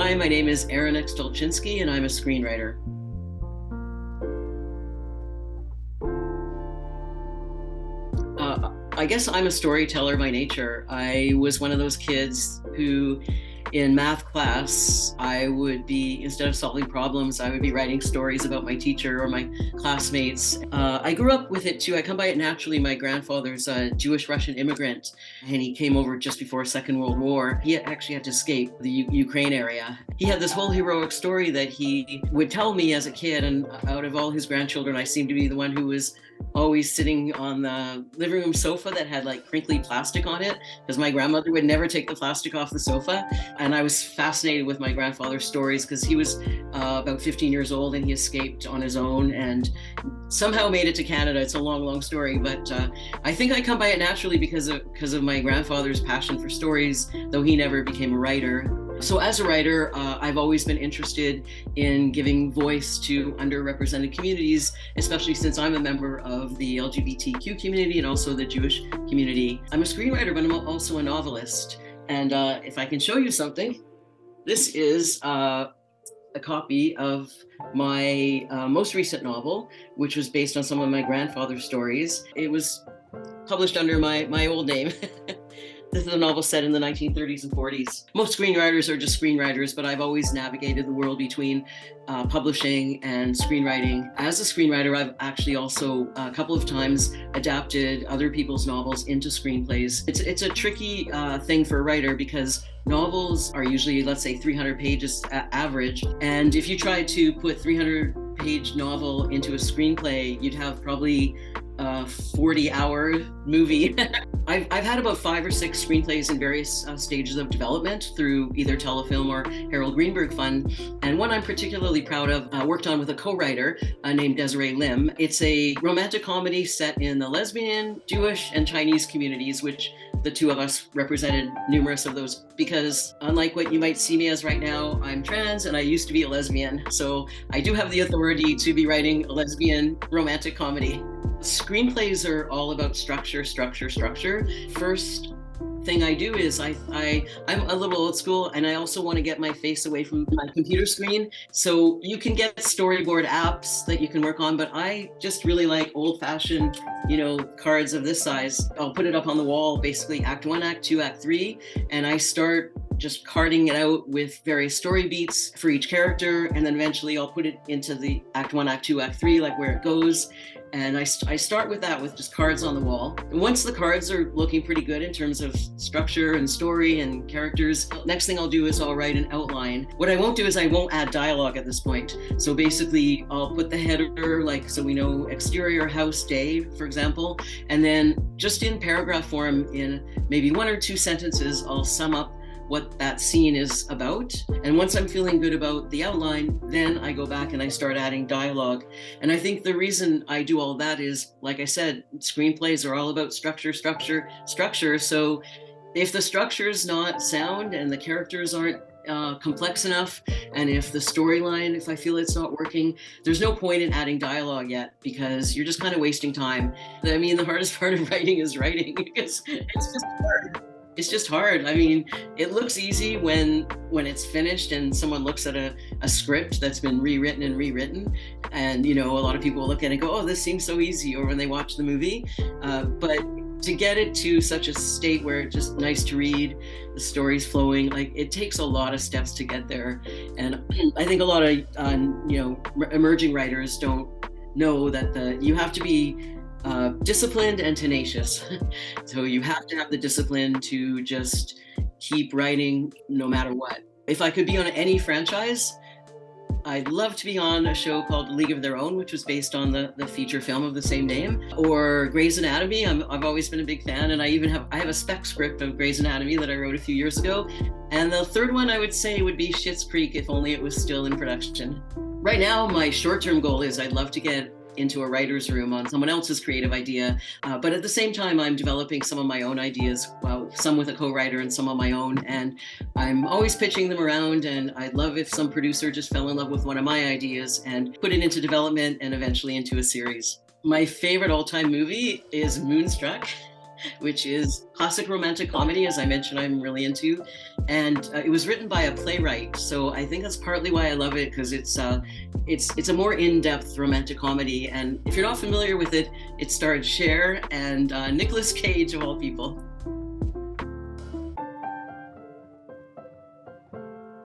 Hi, my name is Aren X Tulchinsky, and I'm a screenwriter. I guess I'm a storyteller by nature. I was one of those kids who, in math class, I would be, instead of solving problems, I would be writing stories about my teacher or my classmates. I grew up with it too. I come by it naturally. My grandfather's a Jewish-Russian immigrant, and he came over just before Second World War. He actually had to escape the Ukraine area. He had this whole heroic story that he would tell me as a kid, and out of all his grandchildren, I seemed to be the one who was always sitting on the living room sofa that had like crinkly plastic on it, because my grandmother would never take the plastic off the sofa. And I was fascinated with my grandfather's stories because he was about 15 years old and he escaped on his own and somehow made it to Canada. It's a long, long story, but I think I come by it naturally because of my grandfather's passion for stories, though he never became a writer. So as a writer, I've always been interested in giving voice to underrepresented communities, especially since I'm a member of the LGBTQ community and also the Jewish community. I'm a screenwriter, but I'm also a novelist. And if I can show you something, this is a copy of my most recent novel, which was based on some of my grandfather's stories. It was published under my old name. This is a novel set in the 1930s and 40s. Most screenwriters are just screenwriters, but I've always navigated the world between publishing and screenwriting. As a screenwriter, I've actually also a couple of times adapted other people's novels into screenplays. It's a tricky thing for a writer because novels are usually, let's say, 300 pages average. And if you try to put 300-page novel into a screenplay, you'd have probably a 40-hour movie. I've had about 5 or 6 screenplays in various stages of development through either Telefilm or Harold Greenberg Fund. And one I'm particularly proud of, worked on with a co-writer named Desiree Lim. It's a romantic comedy set in the lesbian, Jewish, and Chinese communities, which the two of us represented numerous of those because unlike what you might see me as right now, I'm trans and I used to be a lesbian. So I do have the authority to be writing a lesbian romantic comedy. Screenplays are all about structure. First thing I do is I'm a little old school and I also want to get my face away from my computer screen. So you can get storyboard apps that you can work on, but I just really like old-fashioned, cards of this size. I'll put it up on the wall, basically Act 1, Act 2, Act 3, and I start just carding it out with various story beats for each character, and then eventually I'll put it into the Act 1, Act 2, Act 3, like where it goes. And I start with that, with just cards on the wall. And once the cards are looking pretty good in terms of structure and story and characters, next thing I'll do is I'll write an outline. What I won't do is I won't add dialogue at this point. So basically I'll put the header, like, so we know exterior house day, for example, and then just in paragraph form, in maybe 1 or 2 sentences, I'll sum up what that scene is about. And once I'm feeling good about the outline, then I go back and I start adding dialogue. And I think the reason I do all that is, like I said, screenplays are all about structure. So if the structure is not sound and the characters aren't complex enough, and if the storyline, if I feel it's not working, there's no point in adding dialogue yet because you're just kind of wasting time. I mean, the hardest part of writing is writing because it's just hard. It's just hard. I mean, it looks easy when it's finished and someone looks at a script that's been rewritten and a lot of people look at it and go, oh, this seems so easy, or when they watch the movie. But to get it to such a state where it's just nice to read, the story's flowing, like it takes a lot of steps to get there. And I think a lot of emerging writers don't know that you have to be disciplined and tenacious. So you have to have the discipline to just keep writing no matter what. If I could be on any franchise, I'd love to be on a show called League of Their Own, which was based on the feature film of the same name, or Grey's Anatomy. I've always been a big fan, and I have a spec script of Grey's Anatomy that I wrote a few years ago. And the third one I would say would be Schitt's Creek, if only it was still in production. Right now, my short-term goal is I'd love to get into a writer's room on someone else's creative idea. But at the same time, I'm developing some of my own ideas, some with a co-writer and some on my own. And I'm always pitching them around. And I'd love if some producer just fell in love with one of my ideas and put it into development and eventually into a series. My favorite all-time movie is Moonstruck. which is classic romantic comedy, as I mentioned, I'm really into. And it was written by a playwright, so I think that's partly why I love it, because it's a more in-depth romantic comedy. And if you're not familiar with it, it starred Cher and Nicolas Cage, of all people.